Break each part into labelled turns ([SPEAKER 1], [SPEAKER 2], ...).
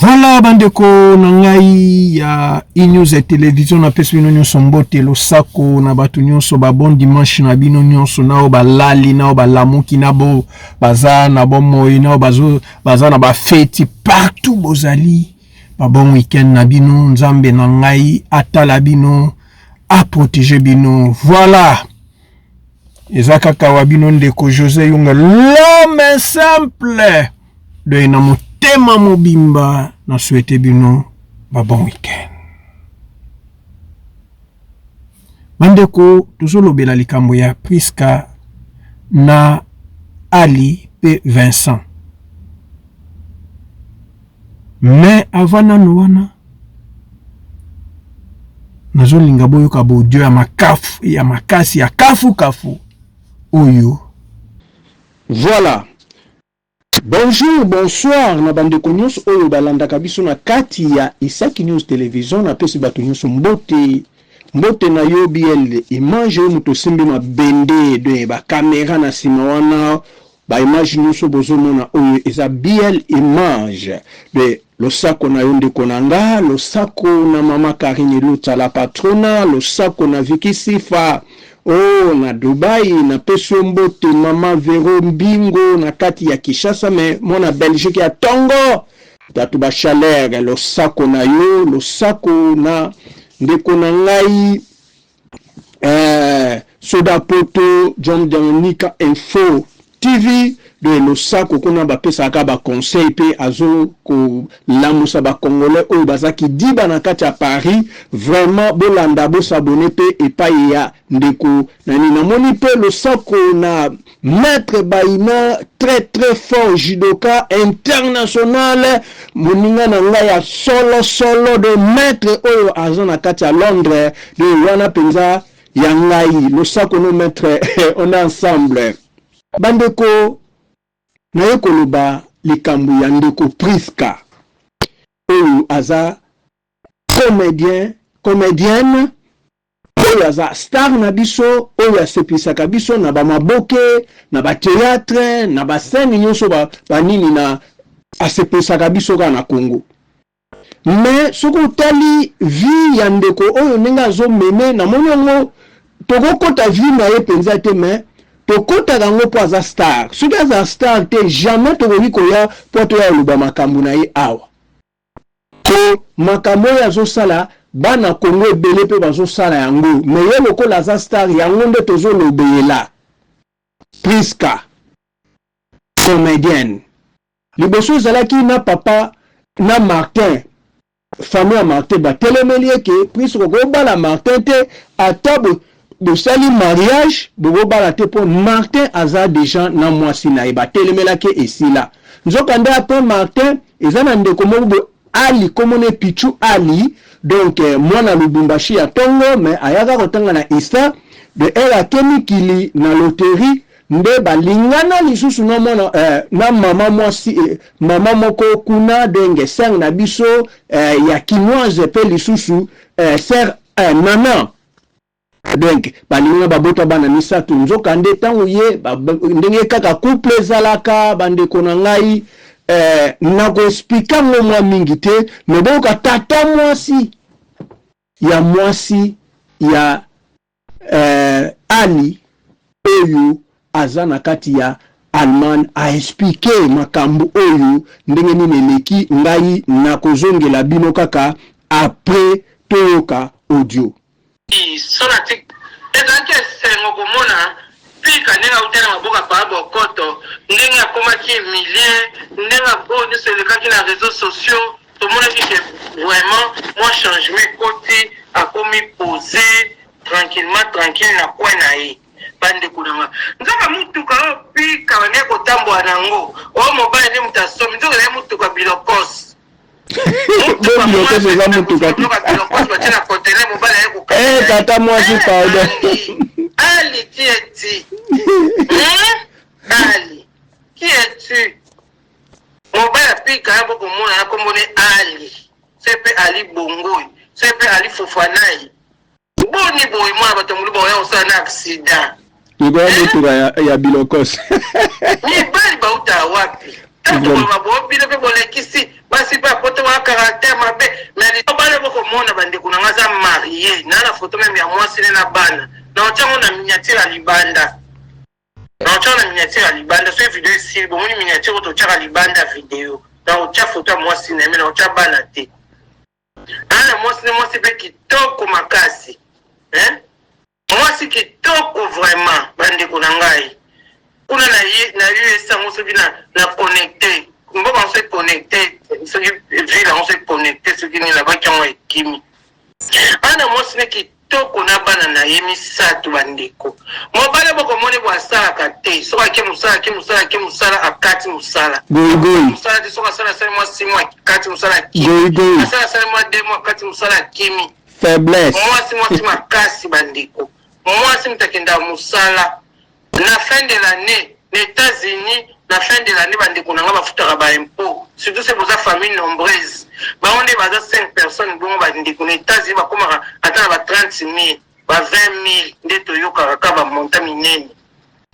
[SPEAKER 1] Voilà, bandeko nangai ya e-news et télévision na pesi bino nyonso mbote losako na batu nyonso ba bon dimanche na bino nyonso nao balali nao balamuki nabo baza na bomoi nao baza na ba feti partout bozali ba bon weekend na bino nzambe na ngai atala bino a protéger bino. Voilà. Ezaka kawabino ndeko José Yunga, l'homme simple de na tema mobimba na souhaité bino ba bon weekend. Bandeko tozolobela likambo ya Priska na Ali pe Vincent. Mais avant nanu wana nazolinga boyoka bodio ya makafu ya makasi ya kafu oyo.
[SPEAKER 2] Voilà. Bonjour, bonsoir, na bandeko nyonso oyo balandaka biso na kati ya Isaki News Television na pesi bato nyonso mbote na yo biel image oyo moto simbi mabende de ba kamera na sima wana ba image nyonso bozomona oyo eza biel image de losako na yo ndeko na nga, losako na mama Karine Luta la patrona, losako na Vicky Sifa oh na Dubai na peso mbote mama Vero Mbingo na kati ya Kishasa me mona Belgique ya Tongo tatu ba chaleur losako na yo, losako na ndeko na ngai Soda Poto John Dominica Info TV de losako kuna ba pesa ka ba conseil pe azo ko lamusa ba congolais oyo bazaki diba na kati ya Paris vraiment bolanda bo s'abonner pe epai ya ndeko nani na moni pe losako na maître Baina très fort judoka international moninga na ngai ya solo de maître oyo azo na kati ya Londres de wana penza ya ngai losako no maître on est ensemble bandeko na yekoloba likambo ya ndeko Priska oyo aza comédienne oyo aza star na biso oyo asepisaka biso na ba maboke na ba théâtre na ba scène nyonso ba nini na asepisaka biso ka na Congo. Mais soko tali vie ya ndeko oyo nenga zo meme na monongo tokokota vie na ye penza te mais tokota dango po aza star. Soki aza star te jamais tokoki koya po to ya luba makambo na ye awa. To makambo ya zo sala bana Congo ebele pe bazo sala yango. Mais ye lokola aza star yango nde tozo lobeyela. Priska comédienne. Liboso ezalaki na papa na Martin. Famille ya Martin ba telemeli ke Priska ko bala Martin te atabo de sali mariage bogo bala te po Martin aza déjà na mwasi na eba telemela ke esila nzokanda après Martin ezana ndeko mobo Ali komone Pichu Ali donc mwana Lubumbashi ya Tongo mais ayaka kotanga na Isa de era kemikili na loterie nde balingana lisusu na mwana na mama mwasi mama moko kuna denge sang na biso ya kinoise pe lisusu ser nana donc balinga babota bana misato nzoka nde tango ye ndenge kaka couple zalaka bandeko na ngai na ko expliquer mwa mingi te mais boka tata mwasi ya Ali oyo aza na kati ya Allemagne a expliquer makambo oyo ndenge nini eleki ngai na kozongela bino kaka après toyoka audio.
[SPEAKER 3] Sonatik ezanke sengo komona pika nenga utena maboka pa bokoto nenga komaki millier nenga boni selekaki na réseaux sociaux tout le monde dit que vraiment moi changement côté a commis poser tranquille na kwa na yi bande kunanga nzaka mutuka pika wane kotambo anango o mobile ne mutasomi nzoka ne mutuka bilokos
[SPEAKER 2] tata mwasi pardon
[SPEAKER 3] Ali qui es-tu? Ali qui es-tu? Mobile pika ya boko mona na komone Ali sepe Ali Bongoy sepe Ali Fofanai boni boy mwana batamuli boya osana accident
[SPEAKER 2] iba mutuka ya bilokos
[SPEAKER 3] ni bali bauta wapi Basi pa pote wa caractère mabe mais les bana boko mona bande kuna ngaza marié na la photo même ya mwasi na bana na otango na miniature ya libanda na otango na miniature ya libanda so vidéo ici bon une miniature otochaka libanda vidéo na ocha photo mwasi na na ocha bana te ana mwasi pe kitoko makasi mwasi kitoko vraiment bande kuna ngai kuna na USA muso bina na connecté mboka on se connecté ce qui ville on se connecté ce qui ni la baki en ekimi ana mwasi ne kitoko na bana na yemi satu bandeko mobale boko mone bwa sala kate so ake musala akati musala musala de so sala sala mwasi mwa akati musala kimi sala mwa demo akati musala kimi
[SPEAKER 2] faiblesse
[SPEAKER 3] mwasi makasi bandeko mwasi mtakenda musala na fin de l'année les États-Unis la fin de l'année bandeko nanga bafutaka ba impôt surtout c'est pour sa famille nombreuse ba on est basa 5 personnes bon bandeko les États-Unis ba komaka ata ba 30,000 ba 20,000 ndeto yoka ka ba monta minene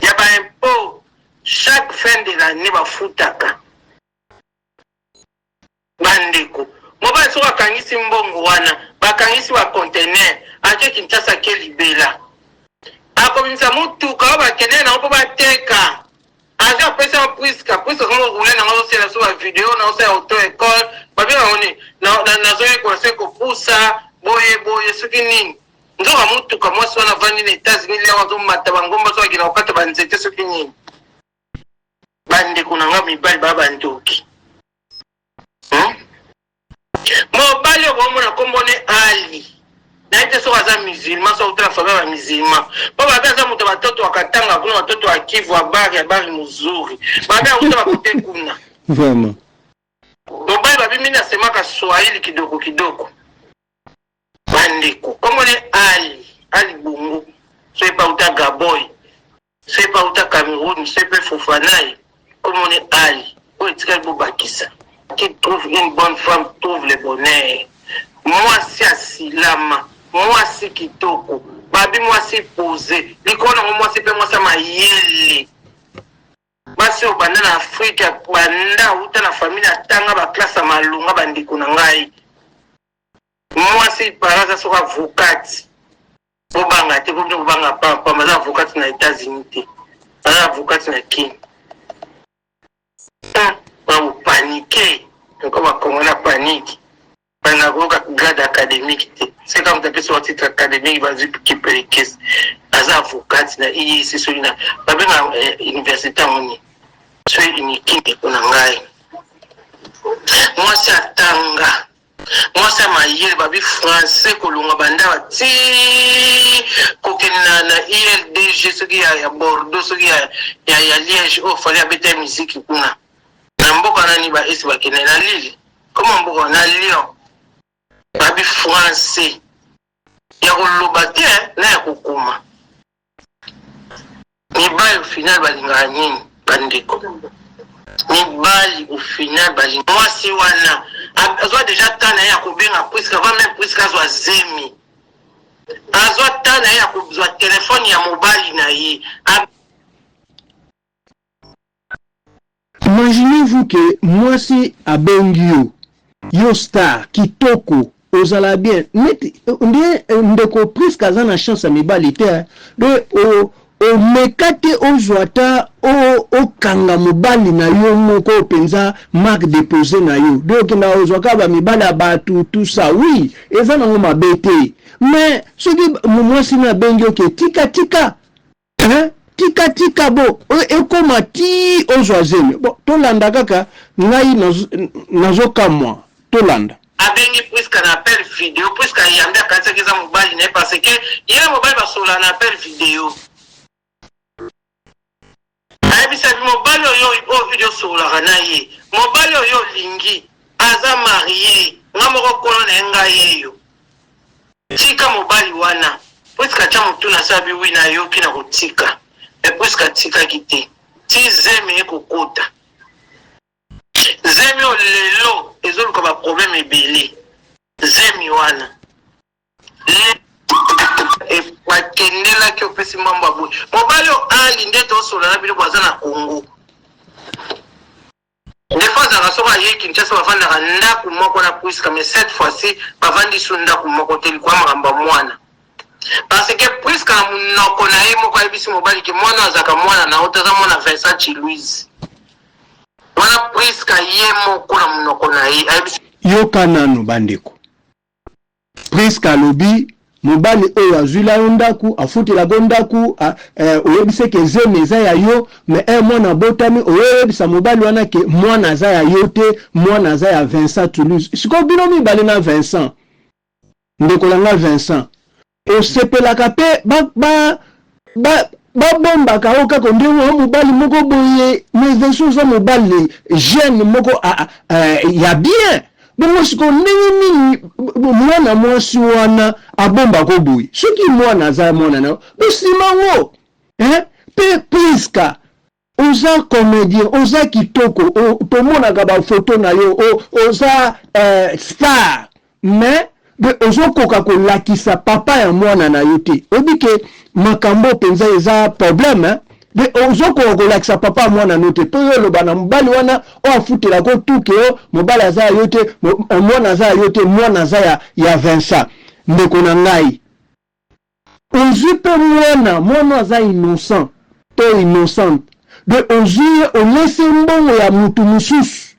[SPEAKER 3] ya ba impôt chaque fin de l'année bafutaka bandeko moba so akangisi mbongo wana bakangisi ba conteneur aje Kinshasa ke libela akomisa mutuka bakene na opo bateka aja pesa priska kama ule na ngazo sela so video na osa auto école babi baone na zoe ko se ko pusa boye suki nini ndoka mutuka mwasi wana vandi na États-Unis leo wazo mataba ngomba so akina okata banzete suki nini bande kuna nga mibali baba ndoki mo bali obo na kombone ali na ite so aza musulman so utra famille ya musulman baba baza muto batoto wakatanga kuna watoto wa Kivu wa bari mzuri baba uta bakote kuna
[SPEAKER 2] vraiment
[SPEAKER 3] baba babi mimi nasema ka Swahili kidogo bandeko komo ne ali bungu so pa uta Gaboy so pa uta Cameroun so pa Fofanaye komo ne ali o itika bobakisa qui trouve une bonne femme trouve le bonheur moi si asilama moi si kitoko babi moi si posé likona moi si pe moi sa mayele basi obanda na Afrika banda uta na famille atanga ba classe malunga bandiko na ngai moi si paraza so avocat obanga te ko banga pa maza avocat na États-Unis te avocat na Kenya on paniquer donc on va commencer à paniquer pendant que grade académique c'est comme tu sur titre académique vas-y qui peut les caisses as avocat na ici sur na ba université moni so unique on ngai moi c'est atanga moi c'est maïe babi français kolonga banda ti kokena na ILDG ce qui a Bordeaux ce qui a Liège au fallait habiter musique kuna na mboka nani ba esi bakene na Lille comment mboka na Lyon babi français ya koloba te na ya kokuma mibali au final balinga nini bandeko mibali au final balinga mwasi wana azwa deja tana ya kobenga puisque avant même puisque azwa zemi azwa tana ya kozwa telefone ya mobali na ye.
[SPEAKER 2] Imaginez-vous que moi si abengio yo star kitoko ozala bien net ndeko presque azana chance à mibali te de o mekate ozwata o kanga mobali na yo moko penza marque déposé na yo donc na ozwaka ba mibali abatu tout ça oui eza nango mabete mais ce qui moi si na bengio ke tika hein tika bo ekoma ti ozwazeme bon tolanda kaka ngai nazoka moi tolanda
[SPEAKER 3] abengi puisque na appel vidéo puisque yambia kanisa kiza mobali ne parce que yele mobali basola na appel vidéo ayebisa mobali oyo video sola na ye mobali oyo lingi aza marié ngamoko kono na ngai yeyo tika mobali wana puisque cha mutuna sabi wina yo kina kutika et puisque tika kite ti zeme ekokota zemi olelo ezoluka ba problème ebele zemi wana e wakendela ki opesi mambo aboy mobali ali nde tosola na biloko aza na Congo des fois azaka soka ye Kinshasa bafandaka ndaku moko na Priska, mais cette fois-ci bavandi su ndaku moko te likwa makambo mwana. Parce que Priska na munoko na ye moko ayebisi mobali ke mwana azaka mwana na otaza mwana Vincent Chilouise. Wana Priska ye moko na munoko na ye ayebisi
[SPEAKER 2] yoka nano bandeko. Priska lobi mobali oyo azwila ndaku afutela ndaku oyebise ke zeme eza ya yo mais mwana botami oyebisa mobali wana ke mwana za ya yo te mwana za ya Vincent Toulouse siko bino mibale na Vincent ndeko langa Vincent osepelaka pe bombaka o kako ndewo mobali moko boye mais Vincent za mobali jeune moko ya bien bongo siko ndenge mwana mwasi wana abomba ko boye soki mwana za mwana na osima wo pe Priska oza comédien oza kitoko tomonaka ba photo na yo oza star mais ozokoka kolakisa papa ya mwana na yo te obike makambo penza eza problème ozokoka kolakisa papa ya mwana no te po yo loba na mobali wana o afutela ko tuke o mobali aza ya yo te mwana aza ya yo te mwana aza ya Vincent ndeko na ngai ozwi pe mwana aza innocent to innocent de ozwi olese mbongo ya mutu mususu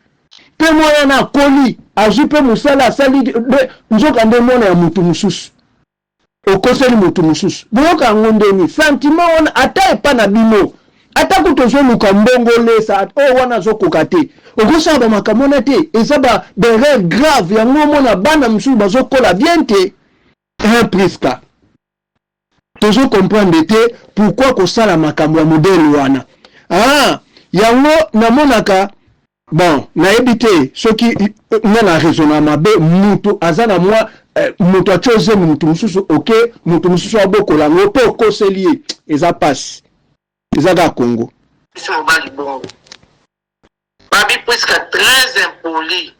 [SPEAKER 2] pe mwana na koli azwi pe musala asali nzoka nde mwana ya mutu mususu okoseli mutu mususu boyoka ngondeni sentiment wana ata epa na bino ata kutozoluka mbongo lesa wana zokoka te okosala bamakambo wana te eza berere grave yango omona bana mosusu bazokola bien te Priska tozo comprendre te pourquoi kosala makambo ya modele wana yango namonaka bon nayebi te soki na raisonnement mabe mutu azana mwa mutu achoze mutu mususu ok mutu mususu abokola ngo pe okoseli eza passe eza ga Congo
[SPEAKER 3] bisi mobali bongo babi Priska très impoli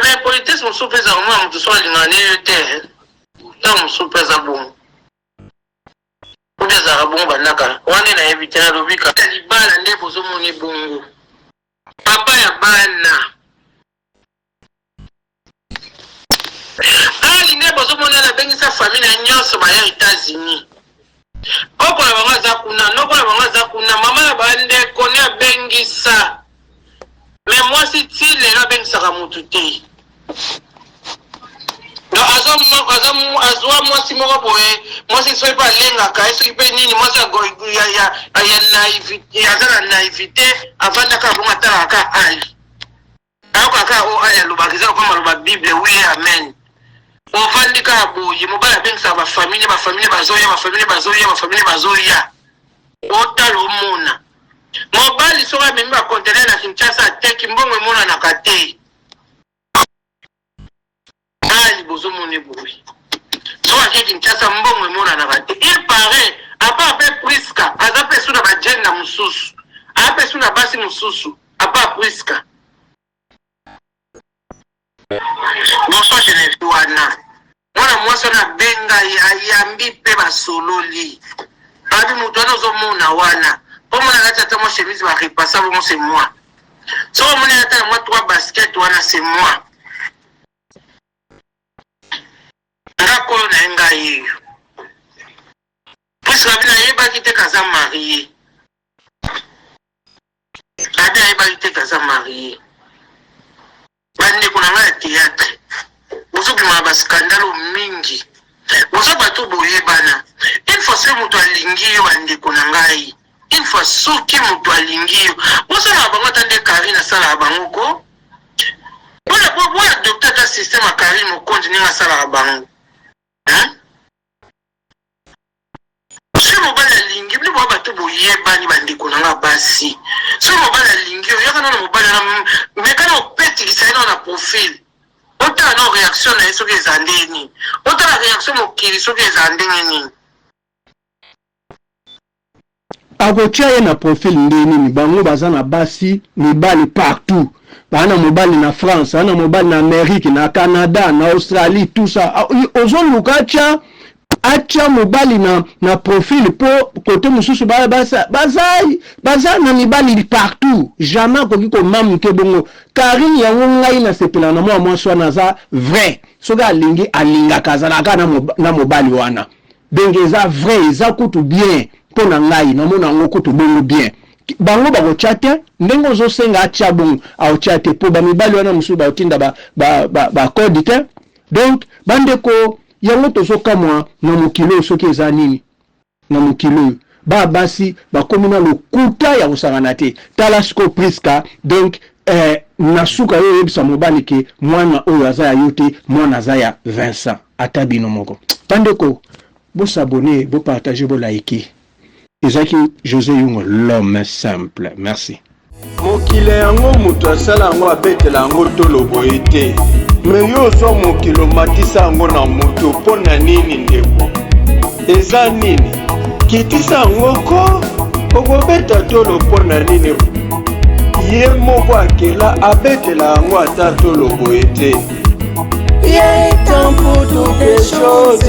[SPEAKER 3] mais politique mosusu peza mwa mutu so alingane yo te ta mosusu peza bongo obezaka bongo bandaka wane nayebi te nalobika libala nde bozomoni bongo papa ya bana ali nde bozomoni alabengisa famille na nyonso baya États-Unis okola bango aza kuna nokola bango aza kuna mama na bandeko ne abengisa mais mwasi ti lelo abengisaka mutu te azwa mwasi moko boye mwasi soki mpe alengaka soki mpe nini mwasi aza na naivité avandaka bongo atalaka ali ayokaka o ali alobaka eza kokoma aloba bible wi amen ovandika boye mobali abengisaka bafamile bazoya otala omona mobali soki amemi bakontenere na Kinshasa ateki mbongo emonanaka te ali bozomoni boye soki ake Kinshasa mbongo emonanaka te il paraît apa ape Priska aza mpe su na bajenda mosusu ape su na basi mosusu apa Priska bonso genevi wana mwana mwasi wana benga ayambi mpe basololi abi moto wana ozomona wana po mona kati ata mwa chemise barepasa bongo c'est moi soko omoni ata na mwa 3 basket wana c'est moi nga kolo na ye ngai yeyo Priska bino ayebaki te kaza marie abi ayebaki te kaza marie bandeko na ngai ya théâtre ozobima baskandalo mingi oza bato boyebana une fois soki moto alingi yo bandeko na ngai une fois soki moto alingi yo osala bango ata nde Karine asalaka bango ko boya docteur ta système ya Karine mokonzi ndenge asalaka bango soki mobali alingi bino boya bato boyebani bandeko na nga basi soki mobali alingi yo yaka nano mobali mekana opetikisa ye na profil otala na réaction na ye soki eza ndenge nini otala réaction mokili soki eza ndenge nini
[SPEAKER 2] akotia ye na profil ndenge nini bango baza na basi mibali partout bana mobali na France bana mobali na Amérique na Canada na Australie tout ça ozoluka tia acha mobali na profil po côté mususu baza na mibali partout jamais koki ko mamuke bongo Karine yango ngai na sepela na mwa so na za vrai soga alinga kazalaka na mobali wana benge eza vrai eza kutu bien po na ngai na mona ngo kutu bongo bien bango ba kochate ndengo zo senga acha bongo au chate po ba mibali wana mususu ba otinda ba code te donc bandeko yango tozoka mwa na mokilo soki eza nini na mokilo basi bakomi na lokuta ya kosangana te tala siko priska donc nasuka yo yebisa mobali ke mwana oyo aza ya yo te mwana aza ya Vincent ata bino moko bandeko bosabone bopartage bolaiki ezaki José Yungo l'homme simple merci
[SPEAKER 4] mokile yango mutu asala yango abetela yango tolobo ete me yo so mokilo matisa yango na moto mpo na nini ndeko eza nini kitisa yango ko okobeta tolo mpo na nini ye moko akela abetela yango ata tolobo ete ye temps pour toutes les choses